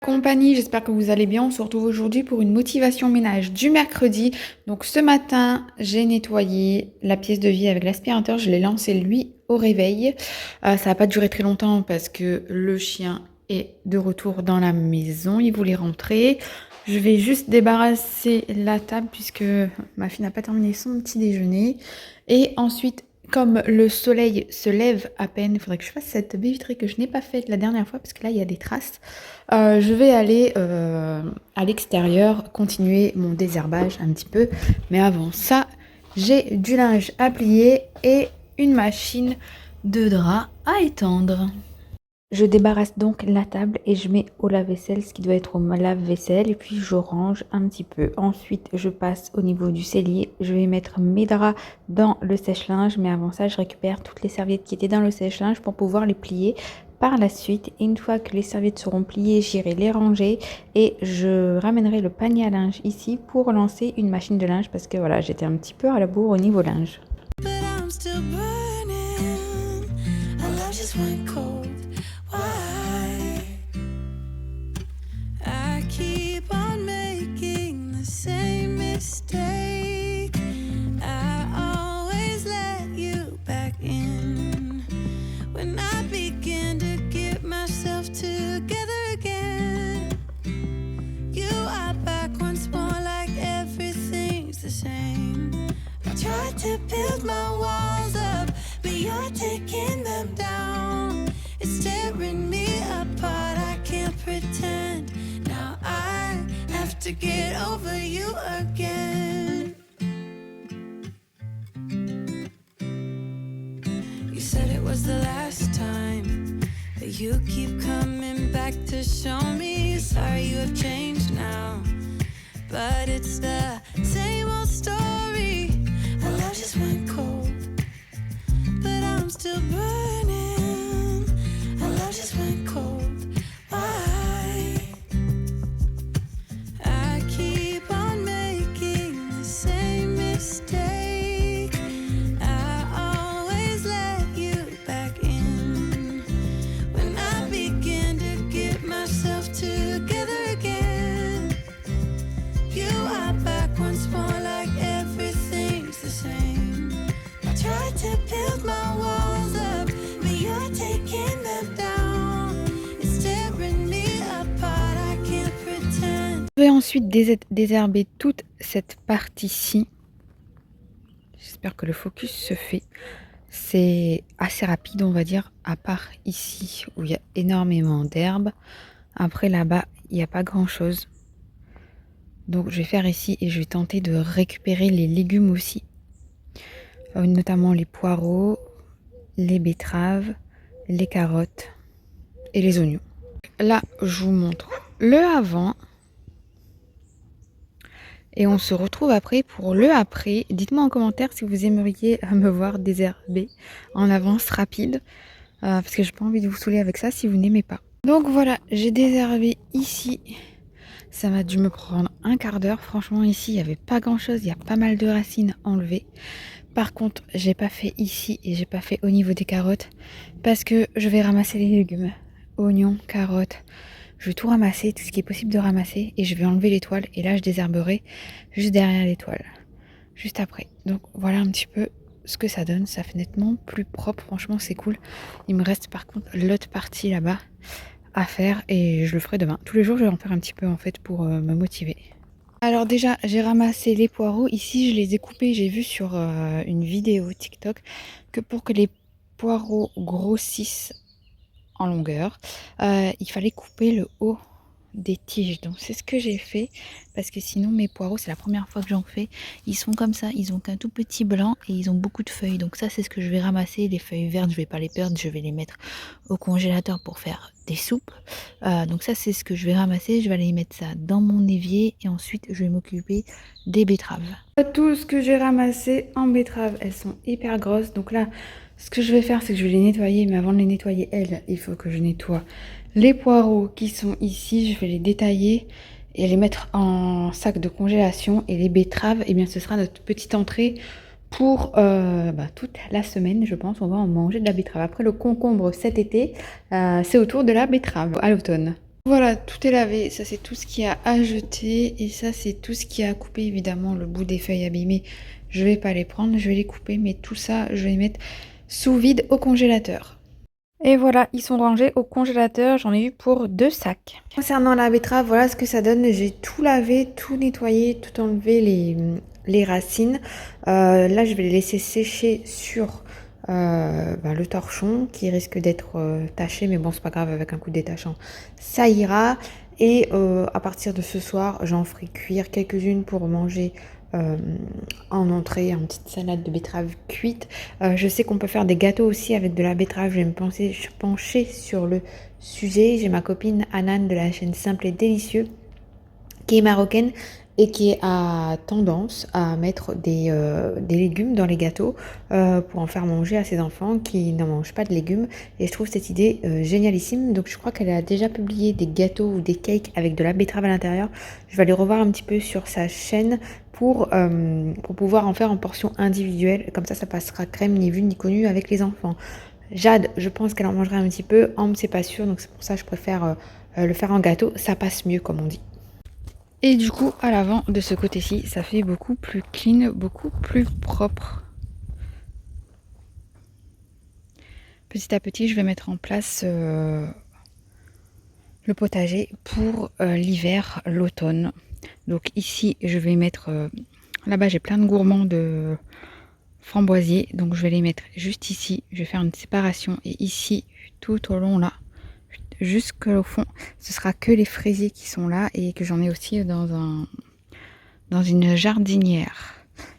compagnie, j'espère que vous allez bien. On se retrouve aujourd'hui pour une motivation ménage du mercredi. Donc ce matin, j'ai nettoyé la pièce de vie avec l'aspirateur. Je l'ai lancé lui au réveil. Ça va pas durer très longtemps parce que le chien est de retour dans la maison. Il voulait rentrer. Je vais juste débarrasser la table puisque ma fille n'a pas terminé son petit déjeuner. Et ensuite, comme le soleil se lève à peine, il faudrait que je fasse cette baie vitrée que je n'ai pas faite la dernière fois parce que là il y a des traces. Je vais aller à l'extérieur continuer mon désherbage un petit peu. Mais avant ça, j'ai du linge à plier et une machine de drap à étendre. Je débarrasse donc la table et je mets au lave-vaisselle ce qui doit être au lave-vaisselle et puis je range un petit peu. Ensuite, je passe au niveau du cellier. Je vais mettre mes draps dans le sèche-linge, mais avant ça, je récupère toutes les serviettes qui étaient dans le sèche-linge pour pouvoir les plier par la suite. Et une fois que les serviettes seront pliées, j'irai les ranger et je ramènerai le panier à linge ici pour lancer une machine de linge parce que voilà, j'étais un petit peu à la bourre au niveau linge. Why I keep on making the same mistake. I always let you back in when I begin to get myself together again. You are back once more like everything's the same. I tried to build my walls up, but you're taking them down. It's tearing me apart, I can't pretend. Now I have to get over you again. You said it was the last time, but you keep coming back to show me. Sorry you have changed now, but it's the same old story. Our love just went cold, but I'm still burning. Just went cold. Why? I keep on making the same mistake. I always let you back in when I begin to get myself together again. You are back once more like everything's the same. I tried to build my walls up, but you're taking them down. Je vais ensuite désherber toute cette partie-ci. J'espère que le focus se fait. C'est assez rapide, on va dire, à part ici où il y a énormément d'herbes. Après là-bas, il n'y a pas grand-chose. Donc je vais faire ici et je vais tenter de récupérer les légumes aussi. Notamment les poireaux, les betteraves, les carottes et les oignons. Là, je vous montre le avant. Et on se retrouve après pour le après. Dites-moi en commentaire si vous aimeriez me voir désherber en avance rapide. Parce que j'ai pas envie de vous saouler avec ça si vous n'aimez pas. Donc voilà, j'ai désherbé ici. Ça m'a dû me prendre un quart d'heure. Franchement, ici, il n'y avait pas grand-chose. Il y a pas mal de racines enlevées. Par contre, j'ai pas fait ici et j'ai pas fait au niveau des carottes. Parce que je vais ramasser les légumes. Oignons, carottes. Je vais tout ramasser, tout ce qui est possible de ramasser. Et je vais enlever les toiles. Et là, je désherberai juste derrière les toiles. Juste après. Donc voilà un petit peu ce que ça donne. Ça fait nettement plus propre. Franchement, c'est cool. Il me reste par contre l'autre partie là-bas à faire. Et je le ferai demain. Tous les jours, je vais en faire un petit peu en fait pour me motiver. Alors déjà, j'ai ramassé les poireaux. Ici, je les ai coupés. J'ai vu sur une vidéo TikTok que pour que les poireaux grossissent en longueur, il fallait couper le haut des tiges. Donc c'est ce que j'ai fait parce que sinon mes poireaux, c'est la première fois que j'en fais, ils sont comme ça, ils ont qu'un tout petit blanc et ils ont beaucoup de feuilles. Donc ça c'est ce que je vais ramasser. Les feuilles vertes, je vais pas les perdre, je vais les mettre au congélateur pour faire des soupes. Donc ça c'est ce que je vais ramasser. Je vais aller mettre ça dans mon évier et ensuite je vais m'occuper des betteraves. Tout ce que j'ai ramassé en betteraves, elles sont hyper grosses. Donc là, ce que je vais faire, c'est que je vais les nettoyer. Mais avant de les nettoyer, il faut que je nettoie les poireaux qui sont ici. Je vais les détailler et les mettre en sac de congélation. Et les betteraves, eh bien, ce sera notre petite entrée pour toute la semaine, je pense. On va en manger de la betterave. Après, le concombre cet été, c'est autour de la betterave à l'automne. Voilà, tout est lavé. Ça, c'est tout ce qu'il y a à jeter. Et ça, c'est tout ce qu'il y a à couper. Évidemment, le bout des feuilles abîmées, je vais pas les prendre. Je vais les couper. Mais tout ça, je vais les mettre sous vide au congélateur. Et voilà, ils sont rangés au congélateur. J'en ai eu pour 2 sacs. Concernant la betterave, voilà ce que ça donne. J'ai tout lavé, tout nettoyé, tout enlevé les racines. Là, je vais les laisser sécher sur le torchon qui risque d'être taché. Mais bon, c'est pas grave, avec un coup de détachant, ça ira. Et à partir de ce soir, j'en ferai cuire quelques-unes pour manger en entrée, en petite salade de betterave cuite. Je sais qu'on peut faire des gâteaux aussi avec de la betterave. Je vais me pencher sur le sujet. J'ai ma copine Anan de la chaîne Simple et Délicieux qui est marocaine et qui a tendance à mettre des légumes dans les gâteaux pour en faire manger à ses enfants qui n'en mangent pas de légumes. Et je trouve cette idée génialissime. Donc je crois qu'elle a déjà publié des gâteaux ou des cakes avec de la betterave à l'intérieur. Je vais aller revoir un petit peu sur sa chaîne pour pouvoir en faire en portions individuelles. Comme ça passera crème ni vue ni connue avec les enfants. Jade, je pense qu'elle en mangera un petit peu. Ambre, c'est pas sûr. Donc c'est pour ça que je préfère le faire en gâteau. Ça passe mieux, comme on dit. Et du coup, à l'avant de ce côté-ci, ça fait beaucoup plus clean, beaucoup plus propre. Petit à petit, je vais mettre en place le potager pour l'hiver, l'automne. Donc ici, je vais mettre... là-bas, j'ai plein de gourmands de framboisiers. Donc je vais les mettre juste ici. Je vais faire une séparation. Et ici, tout au long là, jusqu'au fond, ce sera que les fraisiers qui sont là et que j'en ai aussi dans une jardinière.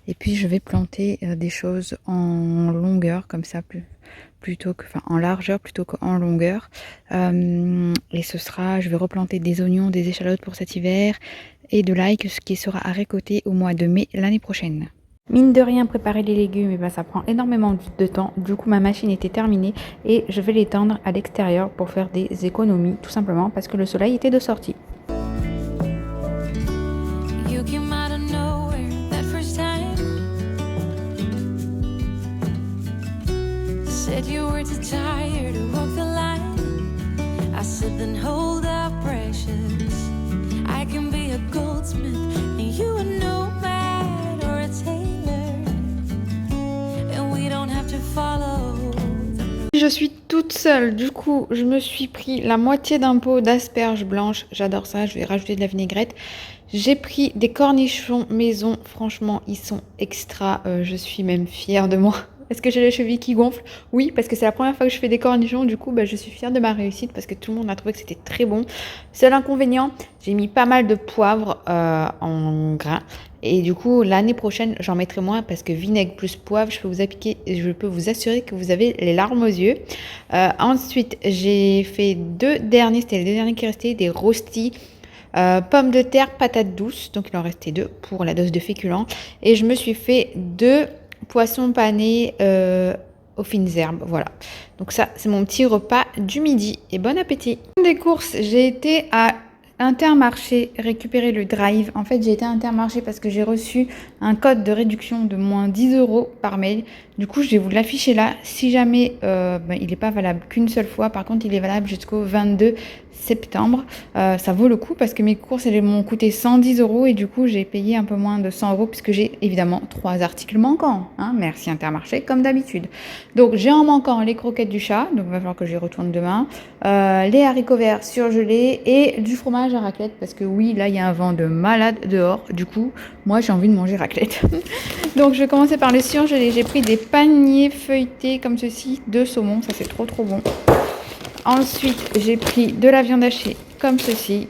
Et puis je vais planter des choses en longueur comme ça, en largeur plutôt qu'en longueur. Et je vais replanter des oignons, des échalotes pour cet hiver et de l'ail, ce qui sera à récolter au mois de mai l'année prochaine. Mine de rien, préparer les légumes, ça prend énormément de temps. Du coup, ma machine était terminée et je vais l'étendre à l'extérieur pour faire des économies, tout simplement parce que le soleil était de sortie. You came out of nowhere that first time. Said you were too tired to walk the line. I said then hold up, precious. I can be a goldsmith and you a nomad or a tailor, and we don't have to follow. Je suis toute seule, du coup je me suis pris la moitié d'un pot d'asperges blanches, j'adore ça, je vais rajouter de la vinaigrette. J'ai pris des cornichons maison, franchement ils sont extra, je suis même fière de moi. Est-ce que j'ai les chevilles qui gonflent? Oui, parce que c'est la première fois que je fais des cornichons, du coup je suis fière de ma réussite parce que tout le monde a trouvé que c'était très bon. Seul inconvénient, j'ai mis pas mal de poivre en grains. Et du coup, l'année prochaine, j'en mettrai moins parce que vinaigre plus poivre, je peux vous assurer que vous avez les larmes aux yeux. Ensuite, j'ai fait c'était les deux derniers qui restaient, des rostis, pommes de terre, patates douces. Donc, il en restait 2 pour la dose de féculents. Et je me suis fait 2 poissons panés aux fines herbes. Voilà. Donc ça, c'est mon petit repas du midi. Et bon appétit. Des courses, j'ai été à Intermarché récupérer le drive. En fait, j'ai été à Intermarché parce que j'ai reçu un code de réduction de moins 10 € par mail. Du coup, je vais vous l'afficher là. Si jamais il n'est pas valable qu'une seule fois, par contre, il est valable jusqu'au 22 septembre. Ça vaut le coup parce que mes courses elles m'ont coûté 110 € et du coup, j'ai payé un peu moins de 100 € puisque j'ai évidemment 3 articles manquants. Hein. Merci Intermarché, comme d'habitude. Donc, j'ai en manquant les croquettes du chat. Donc, il va falloir que j'y retourne demain. Les haricots verts surgelés et du fromage à raclette parce que oui, là, il y a un vent de malade dehors. Du coup, moi, j'ai envie de manger raclette. Donc, je vais commencer par les surgelés. J'ai pris des paniers feuilletés comme ceci de saumon. Ça, c'est trop, trop bon. Ensuite, j'ai pris de la viande hachée comme ceci.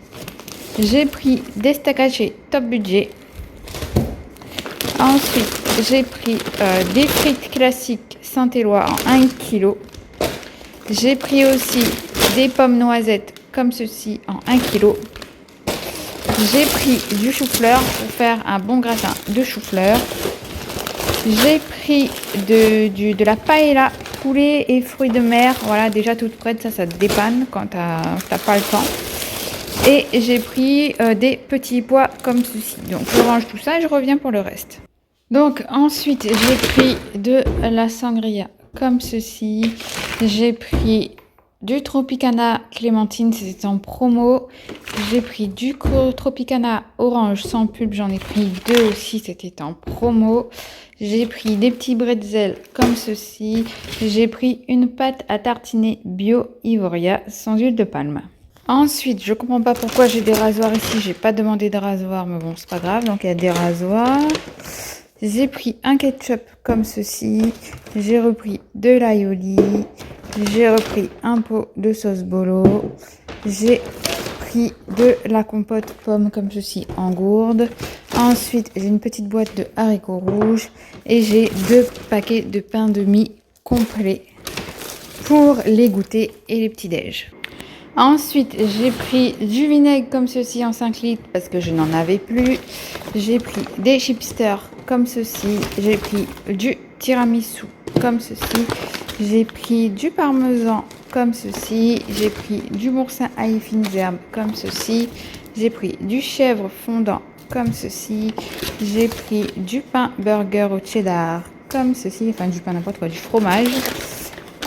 J'ai pris des steaks hachés top budget. Ensuite, j'ai pris des frites classiques Saint-Éloi en 1 kg. J'ai pris aussi des pommes noisettes comme ceci en 1 kg. J'ai pris du chou-fleur pour faire un bon gratin de chou-fleur. J'ai pris de la paella, poulet et fruits de mer. Voilà, déjà toute prête, ça te dépanne quand t'as pas le temps. Et j'ai pris des petits pois comme ceci. Donc je range tout ça et je reviens pour le reste. Donc ensuite, j'ai pris de la sangria comme ceci. J'ai pris du Tropicana Clémentine, c'était en promo. J'ai pris du Tropicana Orange sans pulpe, j'en ai pris 2 aussi, c'était en promo. J'ai pris des petits bretzels comme ceci. J'ai pris une pâte à tartiner bio Ivoria sans huile de palme. Ensuite, je comprends pas pourquoi j'ai des rasoirs ici. J'ai pas demandé de rasoir, mais bon, c'est pas grave. Donc, il y a des rasoirs. J'ai pris un ketchup comme ceci. J'ai repris de l'aioli. J'ai repris un pot de sauce bolo. J'ai pris de la compote pomme comme ceci en gourde. Ensuite, j'ai une petite boîte de haricots rouges. Et j'ai 2 paquets de pain de mie complet pour les goûters et les petits-déj. Ensuite, j'ai pris du vinaigre comme ceci en 5 litres parce que je n'en avais plus. J'ai pris des chipsters comme ceci. J'ai pris du tiramisu comme ceci. J'ai pris du parmesan comme ceci. J'ai pris du boursin ail fines herbes comme ceci. J'ai pris du chèvre fondant comme ceci. J'ai pris du pain burger au cheddar comme ceci. Enfin, du pain n'importe quoi, du fromage.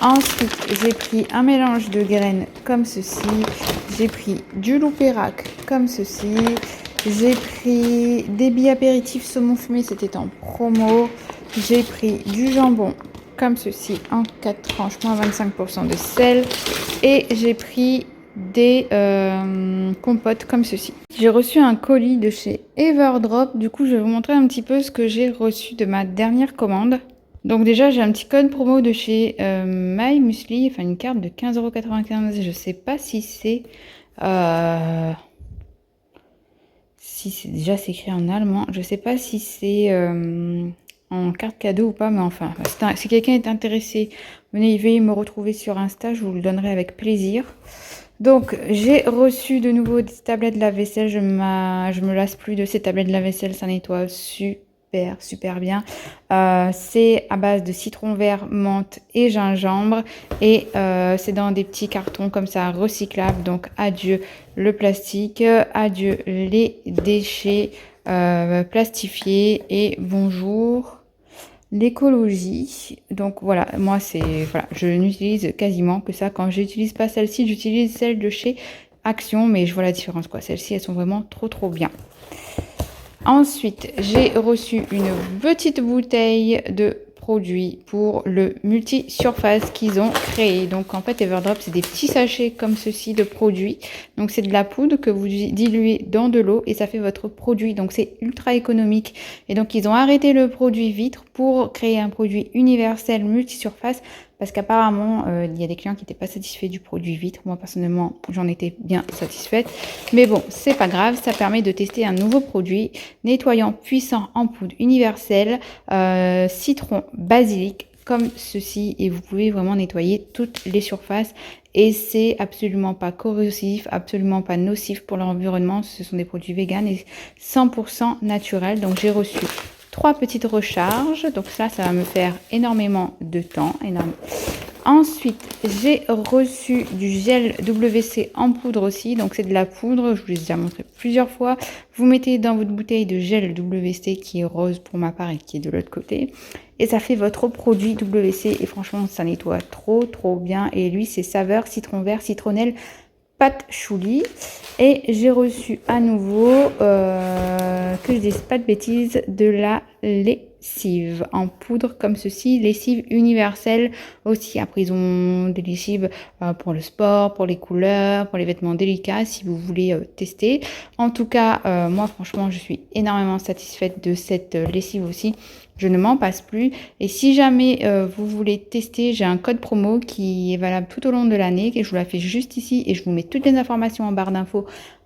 Ensuite, j'ai pris un mélange de graines comme ceci. J'ai pris du loupérac comme ceci. J'ai pris des billes apéritifs saumon fumé, c'était en promo. J'ai pris du jambon comme ceci en 4 tranches, moins 25% de sel. Et j'ai pris des compotes comme ceci. J'ai reçu un colis de chez Everdrop. Du coup, je vais vous montrer un petit peu ce que j'ai reçu de ma dernière commande. Donc déjà, j'ai un petit code promo de chez My Muesli, enfin une carte de 15,95 €. Je sais pas si c'est... si c'est déjà c'est écrit en allemand. Je sais pas si c'est en carte cadeau ou pas, mais enfin, si quelqu'un est intéressé, veuillez me retrouver sur Insta, je vous le donnerai avec plaisir. Donc, j'ai reçu de nouveau des tablettes de lave-vaisselle. Je me lasse plus de ces tablettes de lave-vaisselle, ça nettoie super bien. C'est à base de citron vert, menthe et gingembre et c'est dans des petits cartons comme ça recyclables. Donc adieu le plastique, adieu les déchets plastifiés et bonjour l'écologie. Donc voilà, moi je n'utilise quasiment que ça. Quand j'utilise pas celle-ci, j'utilise celle de chez Action, mais je vois la différence quoi. Celles-ci, elles sont vraiment trop bien. Ensuite, j'ai reçu une petite bouteille de produits pour le multi-surface qu'ils ont créé. Donc en fait, Everdrop, c'est des petits sachets comme ceci de produits. Donc c'est de la poudre que vous diluez dans de l'eau et ça fait votre produit. Donc c'est ultra économique. Et donc ils ont arrêté le produit vitre pour créer un produit universel multi-surface. Parce qu'apparemment, il y a des clients qui n'étaient pas satisfaits du produit vitre. Moi, personnellement, j'en étais bien satisfaite. Mais bon, c'est pas grave. Ça permet de tester un nouveau produit nettoyant puissant en poudre universelle, citron, basilic, comme ceci. Et vous pouvez vraiment nettoyer toutes les surfaces. Et c'est absolument pas corrosif, absolument pas nocif pour l'environnement. Ce sont des produits véganes et 100% naturels. Donc, j'ai reçu 3 petites recharges, donc ça va me faire énormément de temps. Ensuite, j'ai reçu du gel WC en poudre aussi, donc c'est de la poudre, je vous l'ai déjà montré plusieurs fois. Vous mettez dans votre bouteille de gel WC qui est rose pour ma part et qui est de l'autre côté. Et ça fait votre produit WC et franchement, ça nettoie trop bien. Et lui, c'est saveur citron vert, citronnelle, pâte chouli. Et j'ai reçu à nouveau, que je dise pas de bêtises, de la lessive en poudre comme ceci, lessive universelle aussi. Après, ils ont des lessives pour le sport, pour les couleurs, pour les vêtements délicats si vous voulez tester. En tout cas, moi franchement, je suis énormément satisfaite de cette lessive aussi. Je ne m'en passe plus. Et si jamais vous voulez tester, j'ai un code promo qui est valable tout au long de l'année. Et je vous la fais juste ici et je vous mets toutes les informations en barre d'infos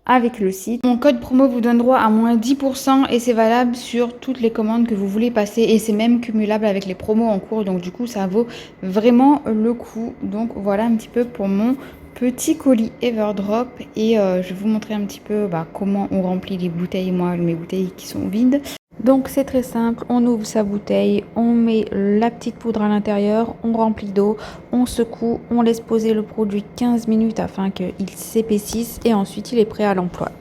avec le site. Mon code promo vous donne droit à moins 10% et c'est valable sur toutes les commandes que vous voulez passer. Et c'est même cumulable avec les promos en cours. Donc du coup, ça vaut vraiment le coup. Donc voilà un petit peu pour mon petit colis Everdrop. Et je vais vous montrer un petit peu comment on remplit les bouteilles. Moi, mes bouteilles qui sont vides. Donc c'est très simple, on ouvre sa bouteille, on met la petite poudre à l'intérieur, on remplit d'eau, on secoue, on laisse poser le produit 15 minutes afin qu'il s'épaississe et ensuite il est prêt à l'emploi.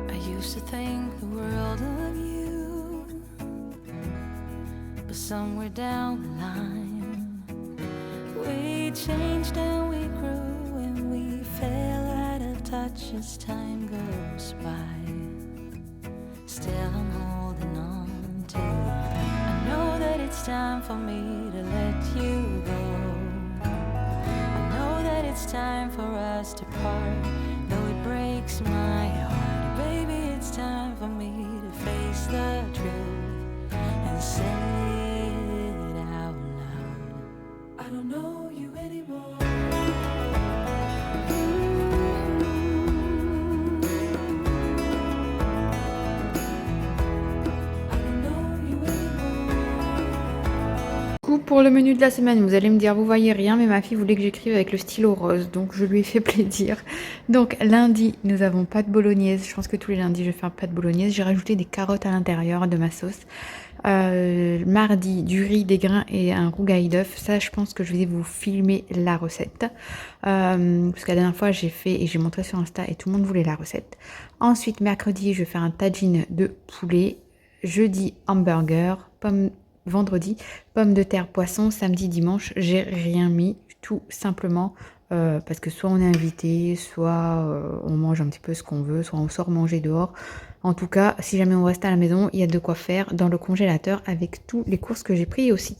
I used to think but somewhere down the line we changed and we grew and we fell out of touch as time goes by. Still I'm holding on to you. I know that it's time for me to let you go. I know that it's time for us to part, though it breaks my heart. Baby, it's time for me to face the truth and say it out loud. I don't know you anymore. Pour le menu de la semaine, vous allez me dire, vous voyez rien, mais ma fille voulait que j'écrive avec le stylo rose, donc je lui ai fait plaisir. Donc lundi, nous avons pâte bolognaise. Je pense que tous les lundis, je vais faire pâte bolognaise. J'ai rajouté des carottes à l'intérieur de ma sauce. Mardi, du riz, des grains et un rougail d'œuf. Ça, je pense que je vais vous filmer la recette. Parce que la dernière fois, j'ai fait et j'ai montré sur Insta et tout le monde voulait la recette. Ensuite, mercredi, je vais faire un tagine de poulet. Jeudi, hamburger. Vendredi, pommes de terre, poisson. Samedi, dimanche, j'ai rien mis, tout simplement parce que soit on est invité, soit on mange un petit peu ce qu'on veut, soit on sort manger dehors. En tout cas, si jamais on reste à la maison, il y a de quoi faire dans le congélateur avec tous les courses que j'ai pris aussi.